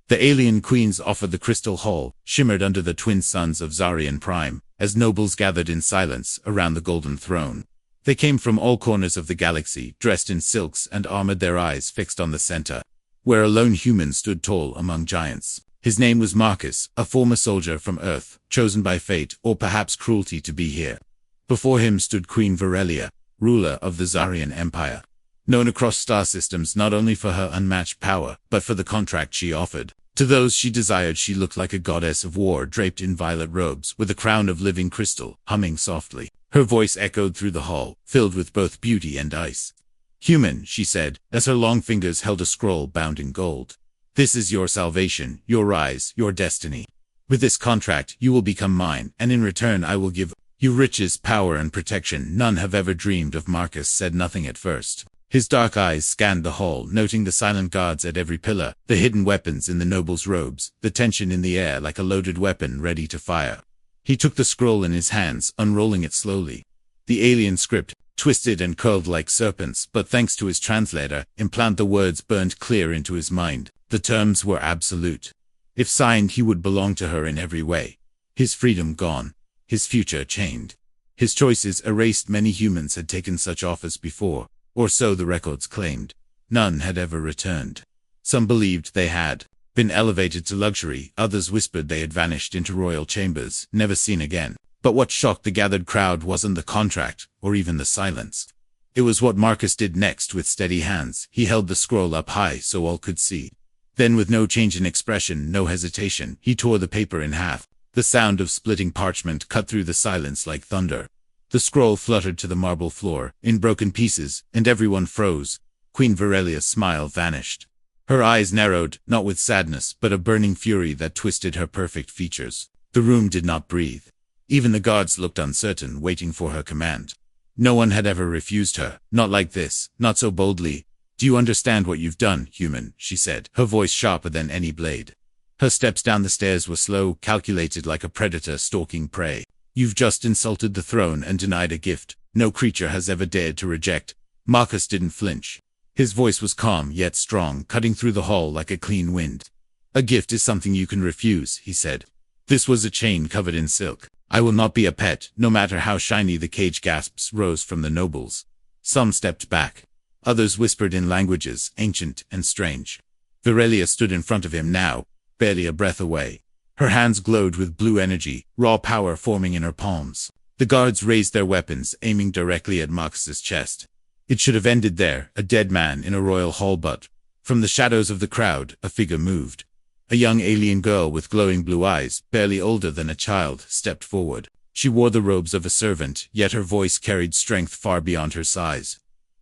The alien queens offered the crystal hall, shimmered under the twin suns of Zarian Prime, as nobles gathered in silence around the golden throne. They came from all corners of the galaxy, dressed in silks and armored, their eyes fixed on the center, where a lone human stood tall among giants. His name was Marcus, a former soldier from Earth, chosen by fate or perhaps cruelty to be here. Before him stood Queen Varelia, ruler of the Zarian Empire, known across star systems not only for her unmatched power, but for the contract she offered. To those she desired, she looked like a goddess of war draped in violet robes, with a crown of living crystal, humming softly. Her voice echoed through the hall, filled with both beauty and ice. "Human," she said, as her long fingers held a scroll bound in gold. "This is your salvation, your rise, your destiny. With this contract, you will become mine, and in return I will give you riches, power, and protection none have ever dreamed of." Marcus said nothing at first. His dark eyes scanned the hall, noting the silent guards at every pillar, the hidden weapons in the nobles' robes, the tension in the air like a loaded weapon ready to fire. He took the scroll in his hands, unrolling it slowly. The alien script, twisted and curled like serpents, but thanks to his translator, the words burned clear into his mind. The terms were absolute. If signed, he would belong to her in every way. His freedom gone. His future chained. His choices erased. Many humans had taken such offers before, or so the records claimed. None had ever returned. Some believed they had been elevated to luxury, others whispered they had vanished into royal chambers, never seen again. But what shocked the gathered crowd wasn't the contract, or even the silence. It was what Marcus did next. With steady hands, he held the scroll up high so all could see. Then, with no change in expression, no hesitation, he tore the paper in half. The sound of splitting parchment cut through the silence like thunder. The scroll fluttered to the marble floor, in broken pieces, and everyone froze. Queen Varelia's smile vanished. Her eyes narrowed, not with sadness, but a burning fury that twisted her perfect features. The room did not breathe. Even the guards looked uncertain, waiting for her command. No one had ever refused her, not like this, not so boldly. "Do you understand what you've done, human?" she said, her voice sharper than any blade. Her steps down the stairs were slow, calculated like a predator stalking prey. "You've just insulted the throne and denied a gift no creature has ever dared to reject." Marcus didn't flinch. His voice was calm yet strong, cutting through the hall like a clean wind. "A gift is something you can refuse," he said. "This was a chain covered in silk. I will not be a pet, no matter how shiny the cage." Gasps rose from the nobles. Some stepped back. Others whispered in languages ancient and strange. Varelia stood in front of him now, barely a breath away. Her hands glowed with blue energy, raw power forming in her palms. The guards raised their weapons, aiming directly at Marcus's chest. It should have ended there, a dead man in a royal hall, but from the shadows of the crowd, a figure moved. A young alien girl with glowing blue eyes, barely older than a child, stepped forward. She wore the robes of a servant, yet her voice carried strength far beyond her size.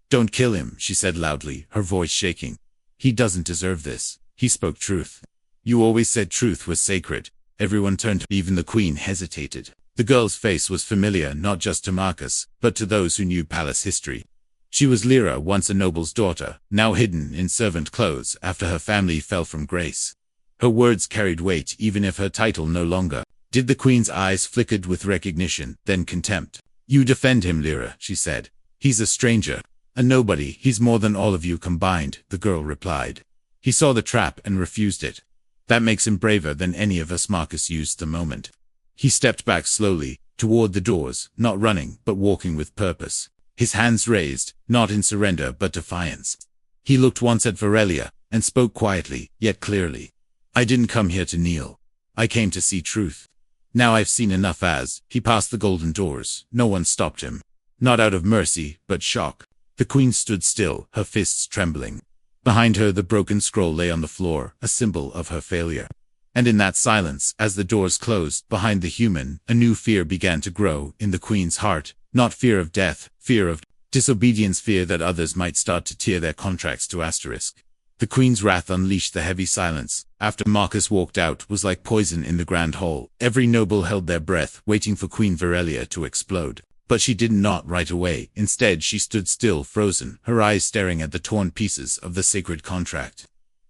"Don't kill him," she said loudly, her voice shaking. "He doesn't deserve this." He spoke truth. "You always said truth was sacred." Everyone turned. Even the queen hesitated. The girl's face was familiar, not just to Marcus, but to those who knew palace history. She was Lyra, once a noble's daughter, now hidden in servant clothes after her family fell from grace. Her words carried weight, even if her title no longer did. The queen's eyes flickered with recognition, then contempt. "You defend him, Lyra," she said. "He's a stranger. A nobody. He's more than all of you combined," the girl replied. "He saw the trap and refused it. That makes him braver than any of us." Marcus used the moment. He stepped back slowly, toward the doors, not running, but walking with purpose. His hands raised, not in surrender but defiance. He looked once at Varelia, and spoke quietly, yet clearly. "I didn't come here to kneel. I came to see truth. Now I've seen enough." As he passed the golden doors, no one stopped him. Not out of mercy, but shock. The queen stood still, her fists trembling. Behind her the broken scroll lay on the floor, a symbol of her failure. And in that silence, as the doors closed behind the human, a new fear began to grow in the queen's heart. Not fear of death, fear of disobedience, fear that others might start to tear their contracts to asterisk. The queen's wrath unleashed. The heavy silence, after Marcus walked out, was like poison in the grand hall. Every noble held their breath, waiting for Queen Varelia to explode. But she did not right away. Instead, she stood still, frozen, her eyes staring at the torn pieces of the sacred contract.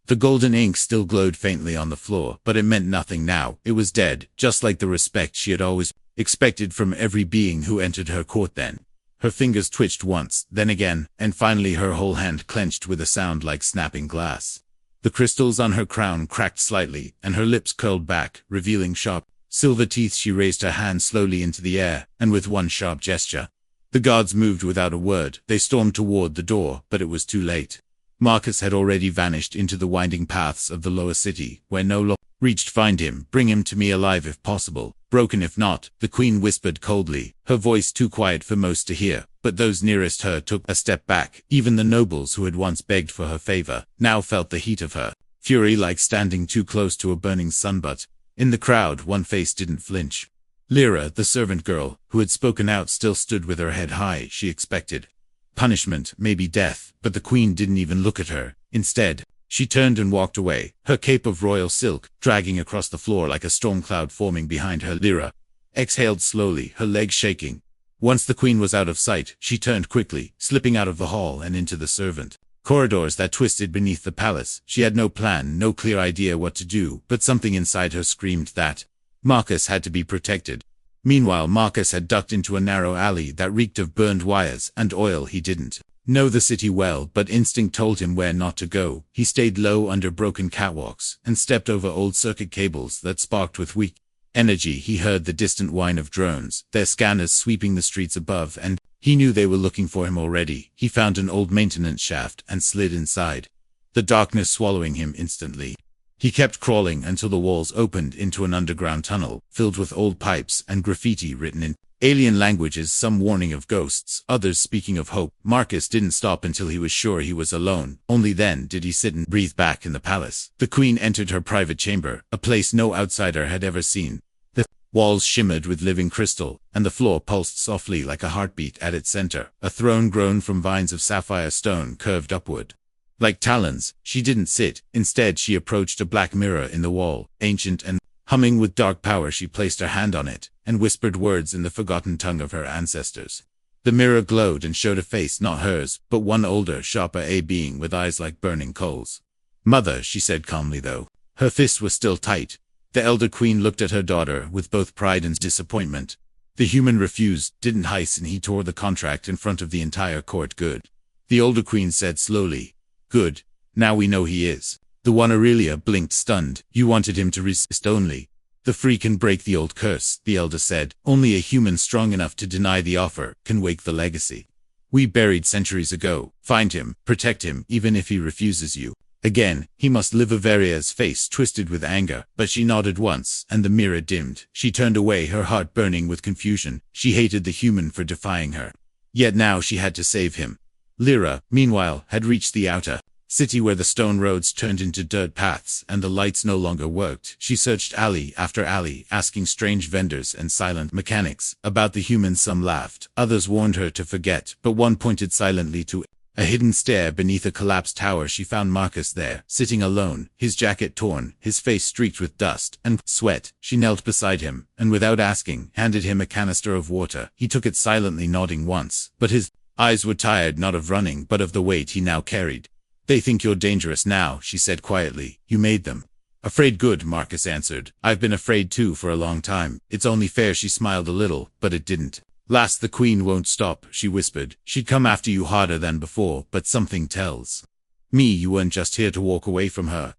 The golden ink still glowed faintly on the floor, but it meant nothing now. It was dead, just like the respect she had always expected from every being who entered her court. Then her fingers twitched once, then again, and finally her whole hand clenched with a sound like snapping glass. The crystals on her crown cracked slightly, and her lips curled back, revealing sharp silver teeth. She raised her hand slowly into the air, and with one sharp gesture, the guards moved without a word. They stormed toward the door, but it was too late. Marcus had already vanished into the winding paths of the lower city, where no law reached. Find him, bring him to me alive if possible, broken if not, the queen whispered coldly, her voice too quiet for most to hear, but those nearest her took a step back. Even the nobles who had once begged for her favor, now felt the heat of her fury like standing too close to a burning sun. But in the crowd, one face didn't flinch. Lyra, the servant girl, who had spoken out, still stood with her head high. She expected punishment, maybe death, but the queen didn't even look at her. Instead, she turned and walked away, her cape of royal silk dragging across the floor like a storm cloud forming behind her. Lyra exhaled slowly, her legs shaking. Once the queen was out of sight, she turned quickly, slipping out of the hall and into the servant corridors that twisted beneath the palace. She had no plan, no clear idea what to do, but something inside her screamed that Marcus had to be protected. Meanwhile, Marcus had ducked into a narrow alley that reeked of burned wires and oil. He didn't know the city well, but instinct told him where not to go. He stayed low under broken catwalks and stepped over old circuit cables that sparked with weak energy. He heard the distant whine of drones, their scanners sweeping the streets above, and he knew they were looking for him already. He found an old maintenance shaft and slid inside, the darkness swallowing him instantly. He kept crawling until the walls opened into an underground tunnel, filled with old pipes and graffiti written in alien languages, some warning of ghosts, others speaking of hope. Marcus didn't stop until he was sure he was alone. Only then did he sit and breathe back in the palace. The queen entered her private chamber, a place no outsider had ever seen. The walls shimmered with living crystal, and the floor pulsed softly like a heartbeat. At its center, a throne grown from vines of sapphire stone curved upward like talons. She didn't sit. Instead, she approached a black mirror in the wall, ancient and humming with dark power. She placed her hand on it and whispered words in the forgotten tongue of her ancestors. The mirror glowed and showed a face not hers, but one older, sharper, a being with eyes like burning coals. "Mother," she said calmly, though her fists were still tight. The elder queen looked at her daughter with both pride and disappointment. The human refused, didn't hiss, and he tore the contract in front of the entire court. "Good," the older queen said slowly. "Good. Now we know he is." The one Aurelia blinked, stunned. "You wanted him to resist only. The free can break the old curse," the elder said. "Only a human strong enough to deny the offer can wake the legacy. We buried centuries ago. Find him, protect him, even if he refuses you. Again, he must live." Averia's face twisted with anger, but she nodded once, and the mirror dimmed. She turned away, her heart burning with confusion. She hated the human for defying her. Yet now she had to save him. Lyra, meanwhile, had reached the outer city where the stone roads turned into dirt paths and the lights no longer worked. She searched alley after alley, asking strange vendors and silent mechanics about the humans. Some laughed, others warned her to forget, but one pointed silently to a hidden stair beneath a collapsed tower. She found Marcus there, sitting alone, his jacket torn, his face streaked with dust and sweat. She knelt beside him, and without asking, handed him a canister of water. He took it silently, nodding once, but his eyes were tired, not of running, but of the weight he now carried. "They think you're dangerous now," she said quietly. "You made them afraid." "Good," Marcus answered. "I've been afraid too for a long time. It's only fair." She smiled a little, but it didn't last. "The queen won't stop," she whispered. "She'd come after you harder than before, but something tells me you weren't just here to walk away from her."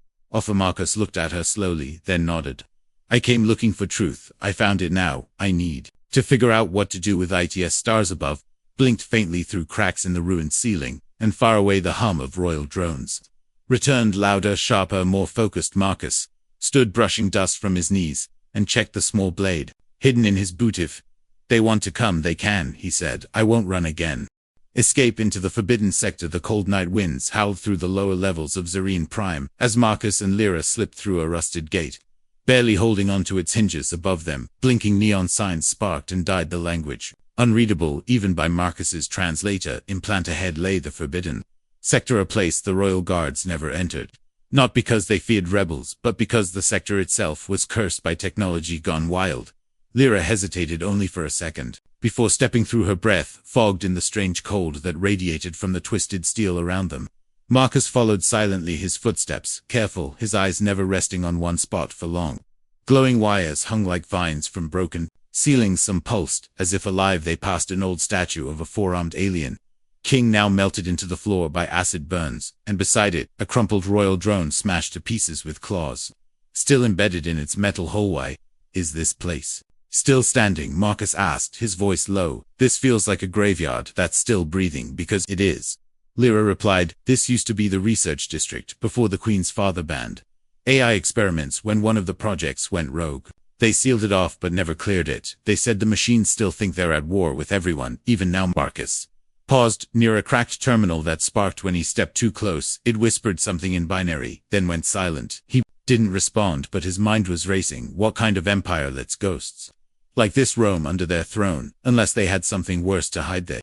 Marcus looked at her slowly, then nodded. "I came looking for truth. I found it now. I need to figure out what to do with it." Stars above blinked faintly through cracks in the ruined ceiling, and far away the hum of royal drones returned, louder, sharper, more focused. Marcus stood brushing dust from his knees and checked the small blade hidden in his boot. "If they want to come, they can," he said. "I won't run again." Escape into the forbidden sector. The cold night winds howled through the lower levels of Zareen Prime as Marcus and Lyra slipped through a rusted gate, barely holding onto its hinges. Above them, blinking neon signs sparked and died, the language unreadable even by Marcus's translator. Implant ahead lay the forbidden sector, a place the royal guards never entered. Not because they feared rebels, but because the sector itself was cursed by technology gone wild. Lyra hesitated only for a second before stepping through, her breath fogged in the strange cold that radiated from the twisted steel around them. Marcus followed silently, his footsteps careful, his eyes never resting on one spot for long. Glowing wires hung like vines from broken ceilings. Some pulsed, as if alive. They passed an old statue of a four-armed alien, king now melted into the floor by acid burns, and beside it, a crumpled royal drone smashed to pieces with claws. Still embedded in its metal hull. Why is this place still standing? Marcus asked, his voice low. This feels like a graveyard that's still breathing, because it is. Lyra replied, this used to be the research district before the Queen's father banned AI experiments when one of the projects went rogue. They sealed it off but never cleared it. They said the machines still think they're at war with everyone, even now. Marcus paused near a cracked terminal that sparked when he stepped too close. It whispered something in binary, then went silent. He didn't respond, but his mind was racing. What kind of empire lets ghosts like this roam under their throne? Unless they had something worse to hide, they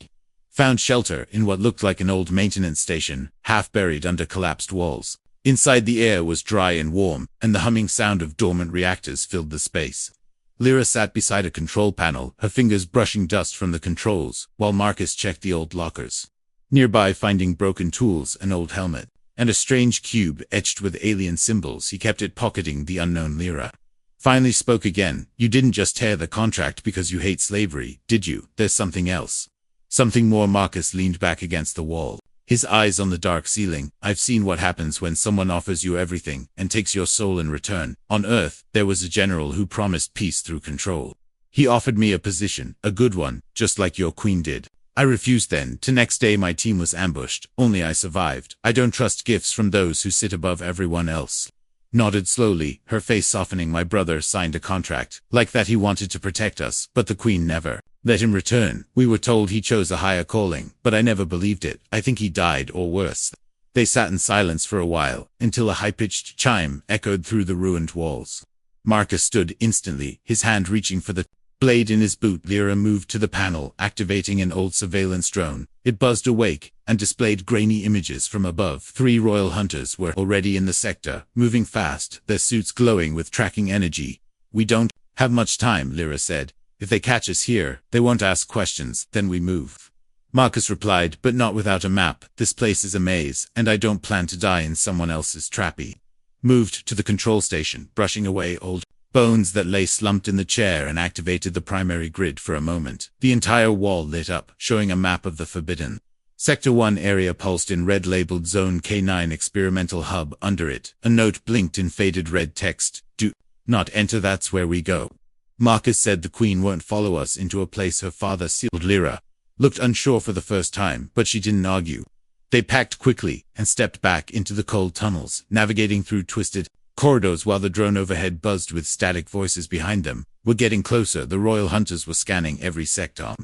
found shelter in what looked like an old maintenance station, half buried under collapsed walls. Inside, the air was dry and warm, and the humming sound of dormant reactors filled the space. Lyra sat beside a control panel, her fingers brushing dust from the controls, while Marcus checked the old lockers nearby, finding broken tools, an old helmet, and a strange cube etched with alien symbols. He kept it, pocketing the unknown. Lyra finally spoke again. You didn't just tear the contract because you hate slavery, did you? There's something else. Something more. Marcus leaned back against the wall, his eyes on the dark ceiling. I've seen what happens when someone offers you everything and takes your soul in return. On Earth, there was a general who promised peace through control. He offered me a position, a good one, just like your queen did. I refused then. The next day my team was ambushed, only I survived. I don't trust gifts from those who sit above everyone else. Nodded slowly, her face softening. My brother signed a contract like that. He wanted to protect us, but the Queen never let him return. We were told he chose a higher calling, but I never believed it. I think he died, or worse. They sat in silence for a while, until a high-pitched chime echoed through the ruined walls. Marcus stood instantly, his hand reaching for the blade in his boot. Lyra moved to the panel, activating an old surveillance drone. It buzzed awake and displayed grainy images from above. 3 royal hunters were already in the sector, moving fast, their suits glowing with tracking energy. We don't have much time, Lyra said. If they catch us here, they won't ask questions, then we move. Marcus replied, but not without a map. This place is a maze, and I don't plan to die in someone else's trappy. Moved to the control station, brushing away old bones that lay slumped in the chair, and activated the primary grid for a moment. The entire wall lit up, showing a map of the Forbidden Sector 1 area pulsed in red, labeled Zone K9 Experimental Hub. Under it, a note blinked in faded red text. Do not enter, that's where we go. Marcus said the Queen won't follow us into a place her father sealed. Lyra looked unsure for the first time, but she didn't argue. They packed quickly and stepped back into the cold tunnels, navigating through twisted corridors while the drone overhead buzzed with static voices behind them. We're getting closer. The royal hunters were scanning every sector,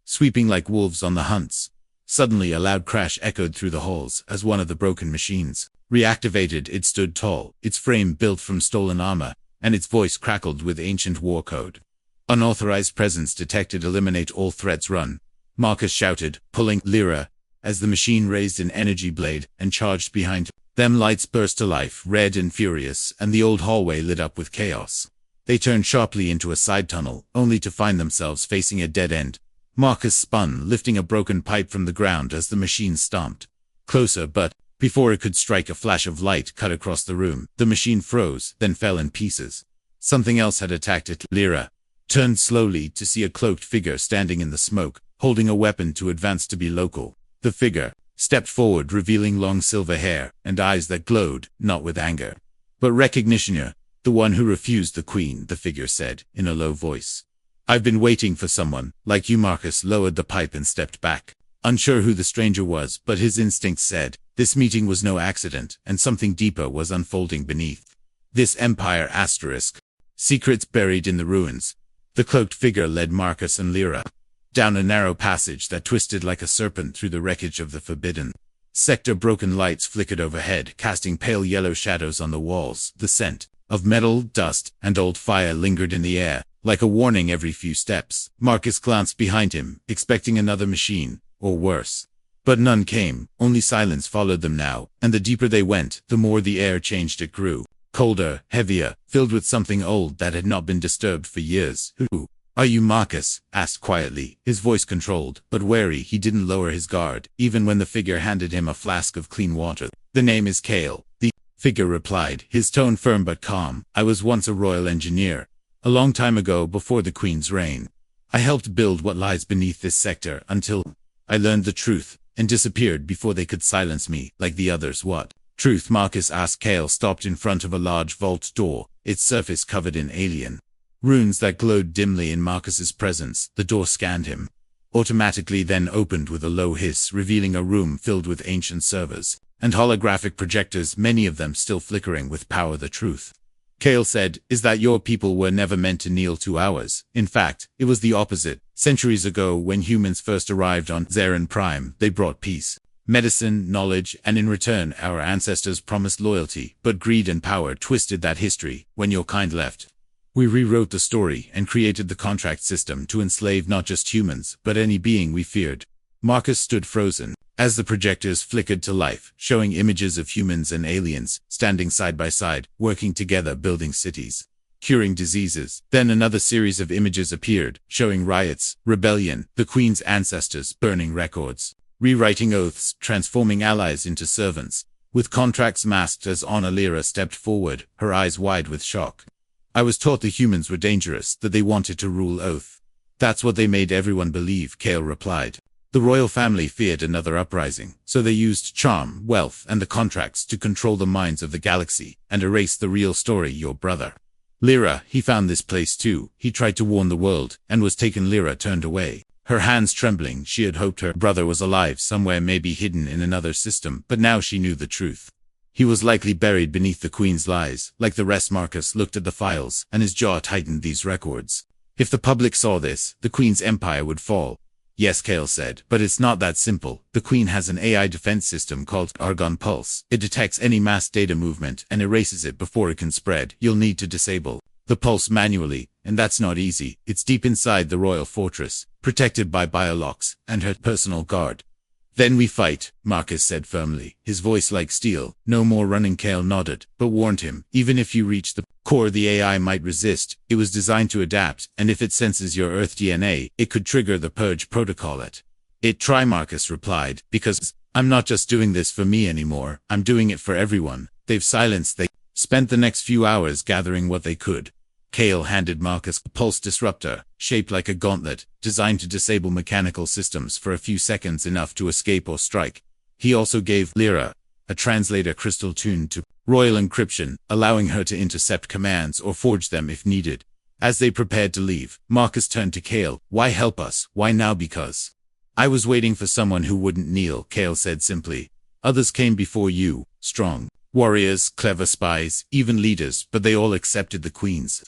sweeping like wolves on the hunts. Suddenly a loud crash echoed through the halls as one of the broken machines reactivated. It stood tall, its frame built from stolen armor, and its voice crackled with ancient war code. Unauthorized presence detected. Eliminate all threats. Run, Marcus shouted, pulling Lyra as the machine raised an energy blade and charged behind them. Lights burst to life, red and furious, and the old hallway lit up with chaos. They turned sharply into a side tunnel, only to find themselves facing a dead end. Marcus spun, lifting a broken pipe from the ground as the machine stomped closer, but before it could strike, a flash of light cut across the room. The machine froze, then fell in pieces. Something else had attacked it. Lyra turned slowly to see a cloaked figure standing in the smoke, holding a weapon to advance to be local. The figure stepped forward, revealing long silver hair and eyes that glowed, not with anger, but recognition. "You're the one who refused the Queen," the figure said, in a low voice. "I've been waiting for someone like you." Marcus lowered the pipe and stepped back, unsure who the stranger was, but his instincts said this meeting was no accident, and something deeper was unfolding beneath this empire. Secrets buried in the ruins. The cloaked figure led Marcus and Lyra down a narrow passage that twisted like a serpent through the wreckage of the Forbidden Sector. Broken lights flickered overhead, casting pale yellow shadows on the walls. The scent of metal, dust, and old fire lingered in the air, like a warning every few steps. Marcus glanced behind him, expecting another machine, or worse. But none came, only silence followed them now, and the deeper they went, the more the air changed. It grew colder, heavier, filled with something old that had not been disturbed for years. "Who are you?" Marcus asked quietly, his voice controlled, but wary. He didn't lower his guard, even when the figure handed him a flask of clean water. "The name is Kale," the figure replied, his tone firm but calm. "I was once a royal engineer, a long time ago, before the Queen's reign. I helped build what lies beneath this sector until I learned the truth. and disappeared before they could silence me, like the others. What truth? Marcus asked. Kale stopped in front of a large vault door, its surface covered in alien runes that glowed dimly in Marcus's presence. The door scanned him automatically, then opened with a low hiss, revealing a room filled with ancient servers and holographic projectors, many of them still flickering with power. The truth, Kale said, is that your people were never meant to kneel to ours. In fact, it was the opposite. Centuries ago, when humans first arrived on Zarin Prime, they brought peace, medicine, knowledge, and in return, our ancestors promised loyalty. But greed and power twisted that history. When your kind left, we rewrote the story and created the contract system to enslave not just humans, but any being we feared. Marcus stood frozen as the projectors flickered to life, showing images of humans and aliens standing side by side, working together, building cities, curing diseases. Then another series of images appeared, showing riots, rebellion, the Queen's ancestors burning records, rewriting oaths, transforming allies into servants, with contracts masked as Honor. Lyra stepped forward, her eyes wide with shock. I was taught the humans were dangerous, that they wanted to rule oath. That's what they made everyone believe, Kale replied. The royal family feared another uprising, so they used charm, wealth, and the contracts to control the minds of the galaxy and erase the real story. Your brother, Lyra, he found this place too. He tried to warn the world and was taken. Lyra turned away, her hands trembling. She had hoped her brother was alive somewhere, maybe hidden in another system, but now she knew the truth. He was likely buried beneath the Queen's lies. Like the rest, Marcus looked at the files, and his jaw tightened. These records. If the public saw this, the Queen's empire would fall. Yes, Kale said, but it's not that simple. The Queen has an AI defense system called Argon Pulse. It detects any mass data movement and erases it before it can spread. You'll need to disable the pulse manually, and that's not easy. It's deep inside the royal fortress, protected by biolocks and her personal guard. Then we fight, Marcus said firmly, his voice like steel. No more running. Kale nodded, but warned him, even if you reach the core, the AI might resist. It was designed to adapt, and if it senses your Earth DNA, it could trigger the purge protocol. Try, Marcus replied, because I'm not just doing this for me anymore, I'm doing it for everyone. They've silenced. They spent the next few hours gathering what they could. Kale handed Marcus a pulse disruptor, shaped like a gauntlet, designed to disable mechanical systems for a few seconds, enough to escape or strike. He also gave Lyra a translator crystal tuned to royal encryption, allowing her to intercept commands or forge them if needed. As they prepared to leave, Marcus turned to Kale. Why help us? Why now? Because I was waiting for someone who wouldn't kneel, Kale said simply. Others came before you, strong warriors, clever spies, even leaders, but they all accepted the Queen's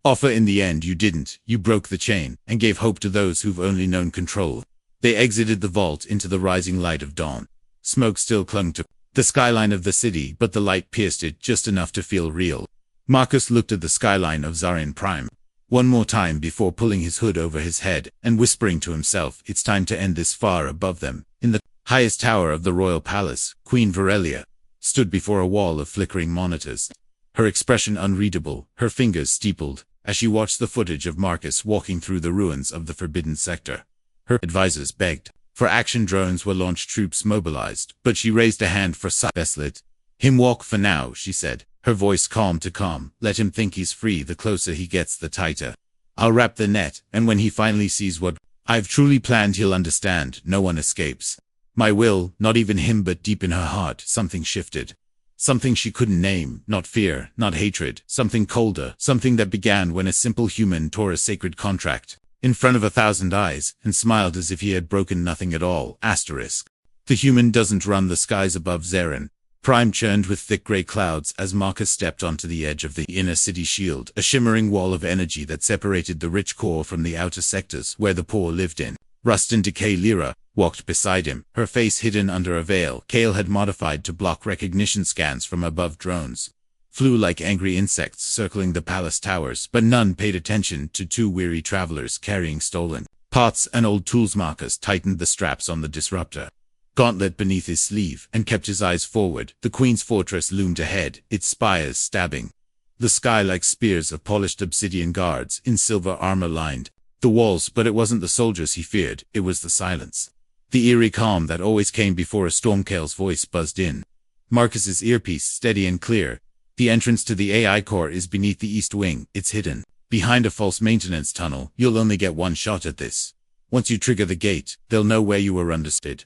offer. In the end, you didn't. You broke the chain and gave hope to those who've only known control. They exited the vault into the rising light of dawn. Smoke still clung to the skyline of the city, but the light pierced it just enough to feel real. Marcus looked at the skyline of Zarin Prime one more time before pulling his hood over his head and whispering to himself, it's time to end this. Far above them, in the highest tower of the royal palace, Queen Varelia stood before a wall of flickering monitors, her expression unreadable, her fingers steepled, as she watched the footage of Marcus walking through the ruins of the Forbidden Sector. Her advisors begged for action. Drones were launched, troops mobilized, but she raised a hand for Best let him walk for now, she said, her voice calm to calm. Let him think he's free. The closer he gets, the tighter I'll wrap the net, and when he finally sees what I've truly planned, he'll understand. No one escapes my will, not even him. But deep in her heart, something shifted. Something she couldn't name, not fear, not hatred, something colder, something that began when a simple human tore a sacred contract in front of 1,000 eyes and smiled as if he had broken nothing at all. The human doesn't run. The skies above Zarin Prime churned with thick gray clouds as Marcus stepped onto the edge of the inner city shield, a shimmering wall of energy that separated the rich core from the outer sectors where the poor lived in rust and decay. Lyra walked beside him, her face hidden under a veil Kale had modified to block recognition scans from above. Drones flew like angry insects circling the palace towers, but none paid attention to two weary travelers carrying stolen pots and old tools. Marcus tightened the straps on the disruptor gauntlet beneath his sleeve and kept his eyes forward. The Queen's fortress loomed ahead, its spires stabbing the sky like spears of polished obsidian. Guards in silver armor lined the walls, but it wasn't the soldiers he feared, it was the silence. The eerie calm that always came before a storm. Kale's voice buzzed in Marcus's earpiece, steady and clear. The entrance to the AI core is beneath the east wing. It's hidden behind a false maintenance tunnel. You'll only get one shot at this. Once you trigger the gate, they'll know where you were. Understood?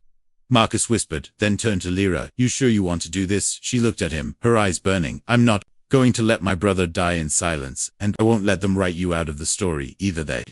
Marcus whispered, then turned to Lyra. You sure you want to do this? She looked at him, her eyes burning. I'm not going to let my brother die in silence, and I won't let them write you out of the story either. They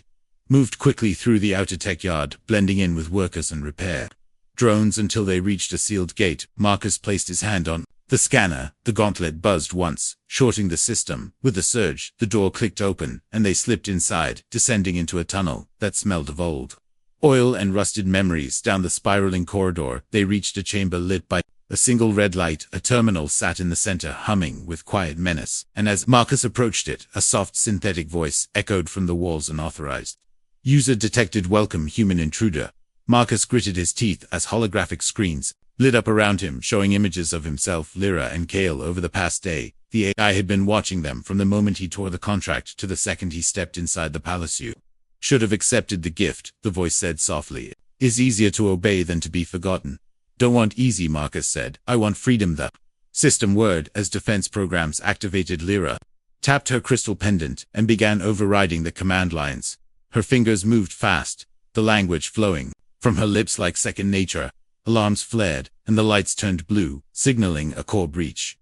moved quickly through the outer tech yard, blending in with workers and repair drones until they reached a sealed gate. Marcus placed his hand on the scanner. The gauntlet buzzed once, shorting the system. With a surge, the door clicked open, and they slipped inside, descending into a tunnel that smelled of old oil and rusted memories. Down the spiraling corridor, they reached a chamber lit by a single red light. A terminal sat in the center, humming with quiet menace, and as Marcus approached it, a soft synthetic voice echoed from the walls. Unauthorized user detected. Welcome, human intruder. Marcus gritted his teeth as holographic screens lit up around him, showing images of himself, Lyra, and Kale over the past day. The AI had been watching them from the moment he tore the contract to the second he stepped inside the palace. You should have accepted the gift, the voice said softly. It is easier to obey than to be forgotten. Don't want easy, Marcus said. I want freedom. The system whirred as defense programs activated. Lyra tapped her crystal pendant and began overriding the command lines. Her fingers moved fast, the language flowing from her lips like second nature. Alarms flared, and the lights turned blue, signaling a core breach.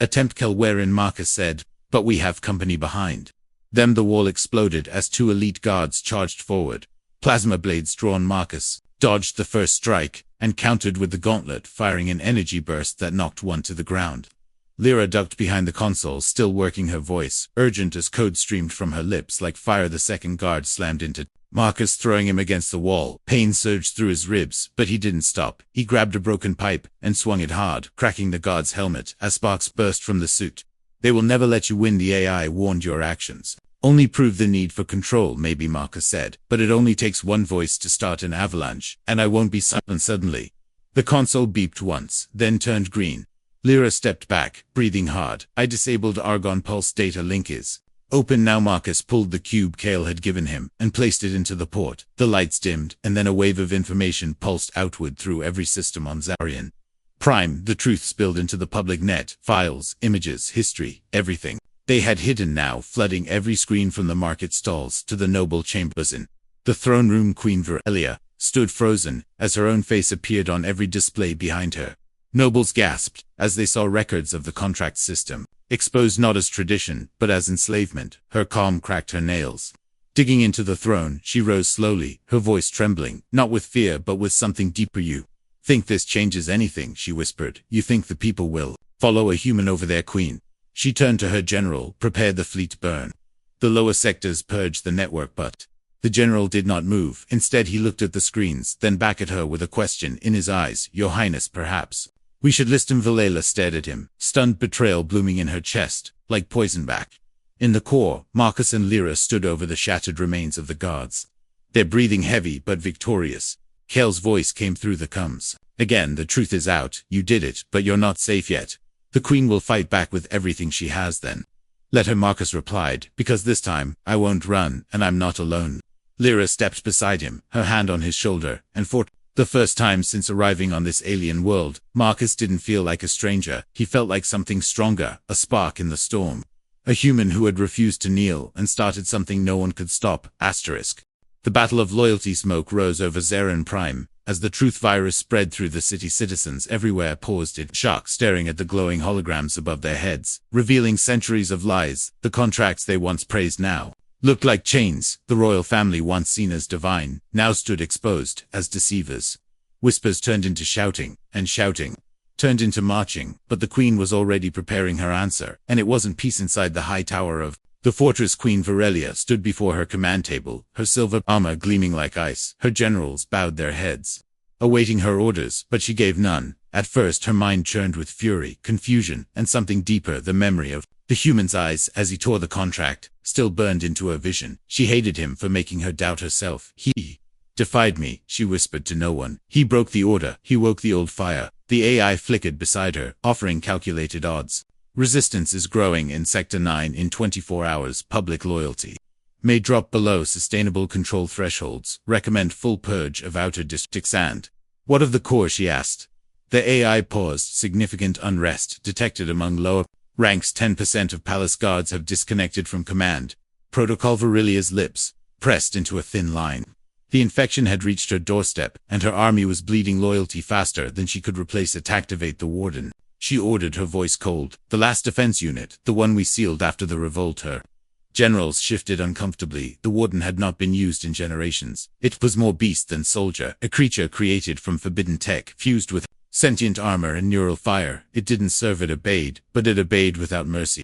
Attempt kill wherein, Marcus said, but we have company behind them. The wall exploded as two elite guards charged forward. Plasma blades drawn. Marcus dodged the first strike and countered with the gauntlet, firing an energy burst that knocked one to the ground. Lyra ducked behind the console, still working, her voice urgent as code streamed from her lips like fire. The second guard slammed into Marcus, throwing him against the wall. Pain surged through his ribs, but he didn't stop. He grabbed a broken pipe and swung it hard, cracking the guard's helmet as sparks burst from the suit. They will never let you win, the AI warned. Your actions only prove the need for control, maybe, Marcus said, but it only takes one voice to start an avalanche, and I won't be silent. Suddenly, the console beeped once, then turned green. Lyra stepped back, breathing hard. I disabled Argon Pulse data link is open now. Marcus pulled the cube Kale had given him and placed it into the port. The lights dimmed, and then a wave of information pulsed outward through every system on Zarian Prime. The truth spilled into the public net. Files, images, history, everything they had hidden now flooding every screen, from the market stalls to the noble chambers in the throne room. Queen Virelia stood frozen as her own face appeared on every display behind her. Nobles gasped as they saw records of the contract system, exposed not as tradition, but as enslavement. Her calm cracked her nails. Digging into the throne, she rose slowly, her voice trembling, not with fear but with something deeper. You think this changes anything? She whispered. You think the people will follow a human over their queen? She turned to her general. Prepare the fleet burn. The lower sectors purged the network, but the general did not move. Instead, he looked at the screens, then back at her with a question in his eyes. Your Highness, perhaps we should list him. Vilela stared at him, stunned betrayal blooming in her chest, like poison back. In the core, Marcus and Lyra stood over the shattered remains of the guards. Their breathing heavy but victorious. Kale's voice came through the comms. Again, the truth is out. You did it, but you're not safe yet. The queen will fight back with everything she has. Then let her, Marcus replied, because this time, I won't run, and I'm not alone. Lyra stepped beside him, her hand on his shoulder, and for the first time since arriving on this alien world, Marcus didn't feel like a stranger. He felt like something stronger, a spark in the storm. A human who had refused to kneel and started something no one could stop. The battle of loyalty. Smoke rose over Zarian Prime. As the truth virus spread through the city, citizens everywhere paused in shock, staring at the glowing holograms above their heads, revealing centuries of lies. The contracts they once praised now looked like chains. The royal family, once seen as divine, now stood exposed as deceivers. Whispers turned into shouting, and shouting turned into marching, but the queen was already preparing her answer, and it wasn't peace. Inside the high tower of the fortress, Queen Virelia stood before her command table, her silver armor gleaming like ice. Her generals bowed their heads, awaiting her orders, but she gave none. At first her mind churned with fury, confusion, and something deeper. The memory of the human's eyes as he tore the contract still burned into her vision. She hated him for making her doubt herself. He defied me, she whispered to no one. He broke the order. He woke the old fire. The AI flickered beside her, offering calculated odds. Resistance is growing in Sector 9 in 24 hours. Public loyalty may drop below sustainable control thresholds. Recommend full purge of outer districts. And what of the core? She asked. The AI paused. Significant unrest detected among lower ranks. 10% of palace guards have disconnected from command. Protocol. Virelia's lips pressed into a thin line. The infection had reached her doorstep, and her army was bleeding loyalty faster than she could replace it. Activate the warden, she ordered, her voice cold. The last defense unit, the one we sealed after the revolt. Her generals shifted uncomfortably. The warden had not been used in generations. It was more beast than soldier, a creature created from forbidden tech, fused with sentient armor and neural fire. It didn't serve, it obeyed, but it obeyed without mercy.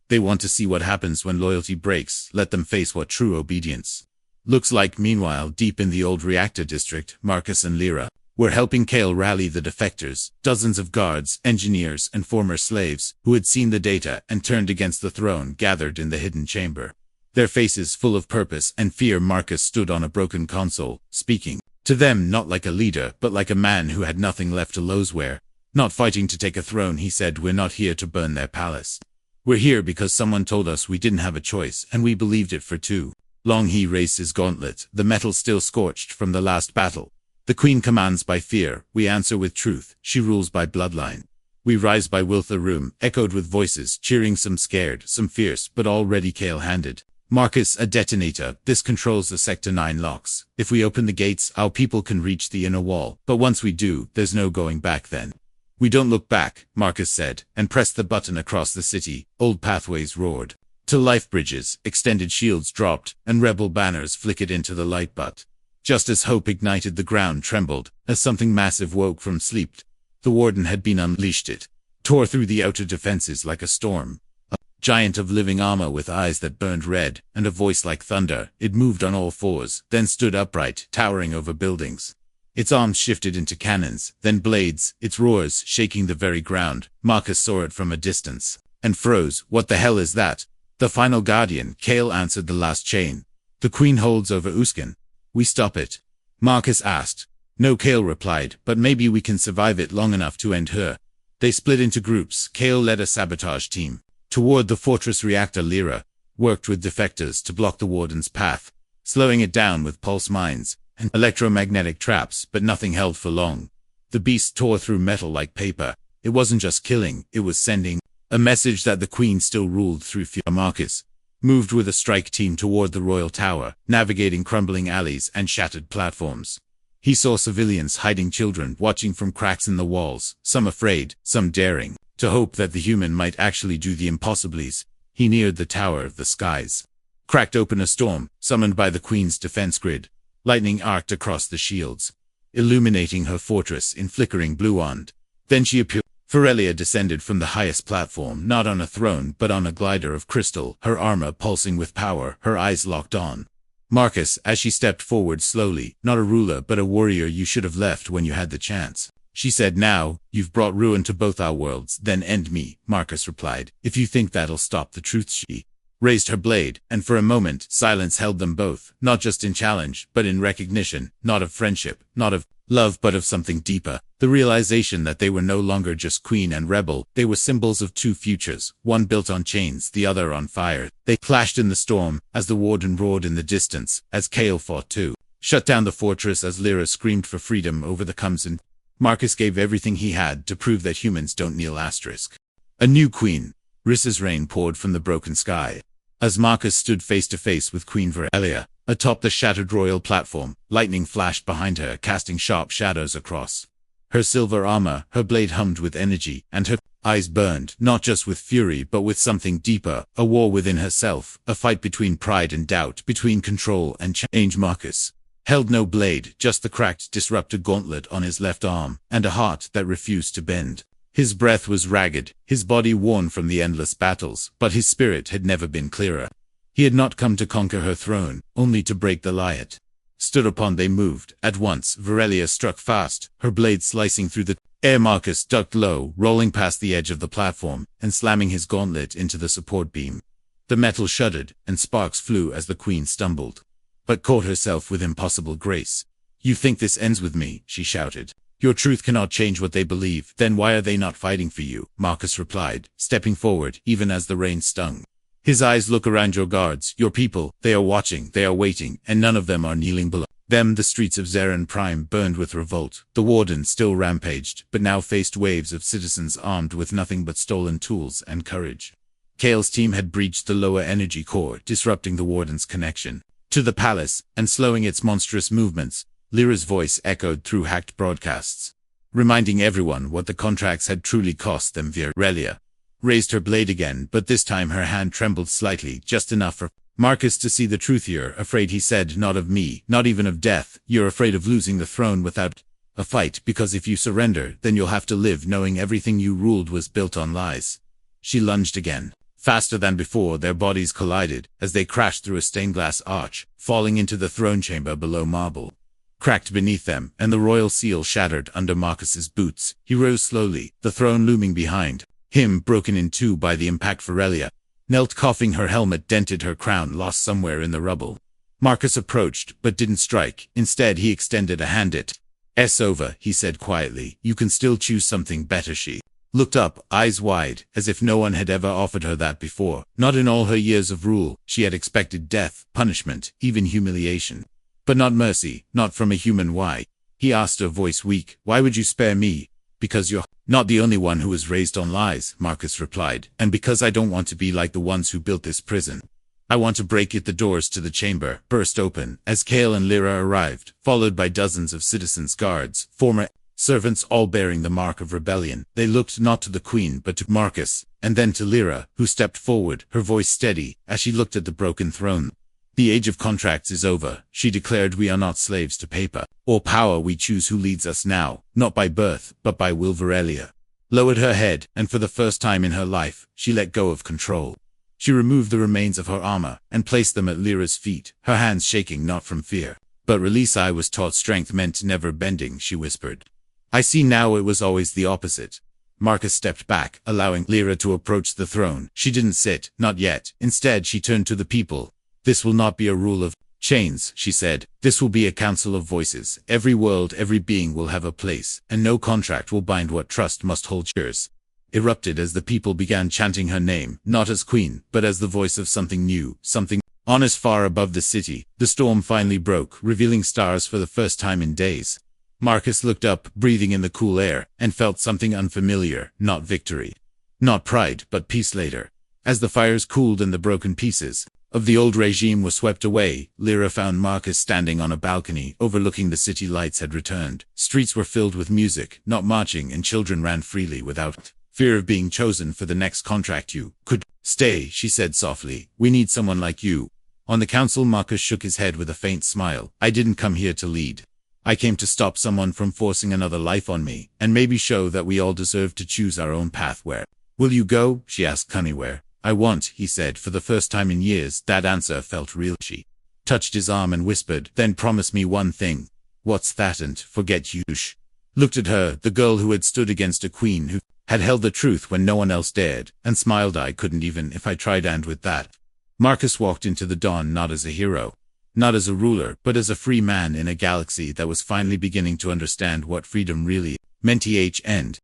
They want to see what happens when loyalty breaks. Let them face what true obedience looks like. Meanwhile, deep in the old reactor district, Marcus and Lyra were helping Kale rally the defectors, dozens of guards, engineers, and former slaves who had seen the data and turned against the throne gathered in the hidden chamber. Their faces full of purpose and fear. Marcus stood on a broken console, speaking to them not like a leader, but like a man who had nothing left to lose. We're not fighting to take a throne, he said. We're not here to burn their palace. We're here because someone told us we didn't have a choice, and we believed it for too long. He raised his gauntlet, the metal still scorched from the last battle. The Queen commands by fear, we answer with truth. She rules by bloodline. We rise by will. The room echoed with voices, cheering, some scared, some fierce, but all ready. Kale handed Marcus a detonator. This controls the Sector 9 locks. If we open the gates, our people can reach the inner wall. But once we do, there's no going back then. We don't look back, Marcus said, and pressed the button. Across the city, old pathways roared to life, bridges, extended shields dropped, and rebel banners flickered into the light. But just as hope ignited, the ground trembled, as something massive woke from sleep. The warden had been unleashed. It tore through the outer defenses like a storm. A giant of living armor with eyes that burned red, and a voice like thunder. It moved on all fours, then stood upright, towering over buildings. Its arms shifted into cannons, then blades, its roars shaking the very ground. Marcus saw it from a distance, and froze. What the hell is that? The final guardian, Kale answered. The last chain the Queen holds over Uskan. We stop it? Marcus asked. No, Kale replied, but maybe we can survive it long enough to end her. They split into groups. Kale led a sabotage team toward the fortress reactor. Lyra worked with defectors to block the warden's path, slowing it down with pulse mines and electromagnetic traps, but nothing held for long. The beast tore through metal like paper. It wasn't just killing, it was sending a message that the Queen still ruled through fear. Marcus moved with a strike team toward the royal tower, navigating crumbling alleys and shattered platforms. He saw civilians hiding, children watching from cracks in the walls, some afraid, some daring to hope that the human might actually do the impossibles. He neared the tower. The skies cracked open. A storm, summoned by the Queen's defense grid. Lightning arced across the shields, illuminating her fortress in flickering blue. And then she appeared. Ferelia descended from the highest platform, not on a throne, but on a glider of crystal, her armor pulsing with power, her eyes locked on Marcus as she stepped forward slowly. Not a ruler, but a warrior. You should have left when you had the chance, she said. Now, you've brought ruin to both our worlds. Then end me, Marcus replied. If you think that'll stop the truth. She raised her blade, and for a moment, silence held them both, not just in challenge, but in recognition, not of friendship, not of love, but of something deeper. The realization that they were no longer just queen and rebel. They were symbols of two futures, one built on chains, the other on fire. They clashed in the storm, as the warden roared in the distance, as Kale fought to shut down the fortress, as Lyra screamed for freedom over the comes. And Marcus gave everything he had to prove that humans don't kneel. A new queen. Rissa's rain poured from the broken sky. As Marcus stood face to face with Queen Ferelia, atop the shattered royal platform, lightning flashed behind her, casting sharp shadows across her silver armor. Her blade hummed with energy, and her eyes burned, not just with fury, but with something deeper, a war within herself, a fight between pride and doubt, between control and change. Marcus held no blade, just the cracked, disrupted gauntlet on his left arm, and a heart that refused to bend. His breath was ragged, his body worn from the endless battles, but his spirit had never been clearer. He had not come to conquer her throne, only to break the lie it stood upon. They moved. At once, Ferelia struck fast, her blade slicing through the air. Marcus ducked low, rolling past the edge of the platform, and slamming his gauntlet into the support beam. The metal shuddered, and sparks flew as the Queen stumbled, but caught herself with impossible grace. You think this ends with me, she shouted. Your truth cannot change what they believe. Then why are they not fighting for you? Marcus replied, stepping forward, even as the rain stung. His eyes look around. Your guards, your people, they are watching, they are waiting, and none of them are kneeling below them. The streets of Zarin Prime burned with revolt. The warden still rampaged, but now faced waves of citizens armed with nothing but stolen tools and courage. Kale's team had breached the lower energy core, disrupting the warden's connection To the palace, and slowing its monstrous movements, Lyra's voice echoed through hacked broadcasts, reminding everyone what the contracts had truly cost them. Virelia raised her blade again, but this time her hand trembled slightly, just enough for Marcus to see the truth. "You're afraid," he said, "not of me, not even of death. You're afraid of losing the throne without a fight, because if you surrender, then you'll have to live knowing everything you ruled was built on lies." She lunged again. Faster than before, their bodies collided, as they crashed through a stained-glass arch, falling into the throne chamber below. Marble cracked beneath them, and the royal seal shattered under Marcus's boots. He rose slowly, the throne looming behind him, broken in two by the impact. Virelia knelt coughing, her helmet dented, her crown lost somewhere in the rubble. Marcus approached, but didn't strike. Instead, he extended a hand. "It's over," he said quietly. "You can still choose something better." She looked up, eyes wide, as if no one had ever offered her that before. Not in all her years of rule. She had expected death, punishment, even humiliation. But not mercy, not from a human. "Why?" he asked, her voice weak. "Why would you spare me?" "Because you're not the only one who was raised on lies," Marcus replied. "And because I don't want to be like the ones who built this prison. I want to break it." The doors to the chamber burst open as Kale and Lyra arrived, followed by dozens of citizens' guards, former servants, all bearing the mark of rebellion. They looked not to the queen but to Marcus, and then to Lyra, who stepped forward, her voice steady, as she looked at the broken throne. "The age of contracts is over," she declared. "We are not slaves to paper or power. We choose who leads us now, not by birth, but by will." Virelia lowered her head, and for the first time in her life, she let go of control. She removed the remains of her armor, and placed them at Lyra's feet, her hands shaking not from fear, but release. "I was taught strength meant never bending," she whispered. "I see now it was always the opposite." Marcus stepped back, allowing Lyra to approach the throne. She didn't sit, not yet. Instead, she turned to the people. "This will not be a rule of chains," she said. "This will be a council of voices. Every world, every being will have a place, and no contract will bind what trust must hold." Cheers erupted as the people began chanting her name, not as queen, but as the voice of something new, something honest. Far above the city, the storm finally broke, revealing stars for the first time in days. Marcus looked up, breathing in the cool air, and felt something unfamiliar. Not victory, not pride, but peace. Later, as the fires cooled and the broken pieces of the old regime were swept away, Lyra found Marcus standing on a balcony overlooking the city. Lights had returned. Streets were filled with music, not marching, and children ran freely without fear of being chosen for the next contract. "You could stay," she said softly. "We need someone like you on the council." Marcus shook his head with a faint smile. "I didn't come here to lead. I came to stop someone from forcing another life on me, and maybe show that we all deserve to choose our own path." "Where will you go?" she asked. "Anywhere I want," he said. For the first time in years, that answer felt real. She touched his arm and whispered, "Then promise me one thing." "What's that?" "And forget you." She looked at her, the girl who had stood against a queen, who had held the truth when no one else dared, and smiled. "I couldn't even if I tried." And with that, Marcus walked into the dawn, not as a hero, not as a ruler, but as a free man in a galaxy that was finally beginning to understand what freedom really meant. End.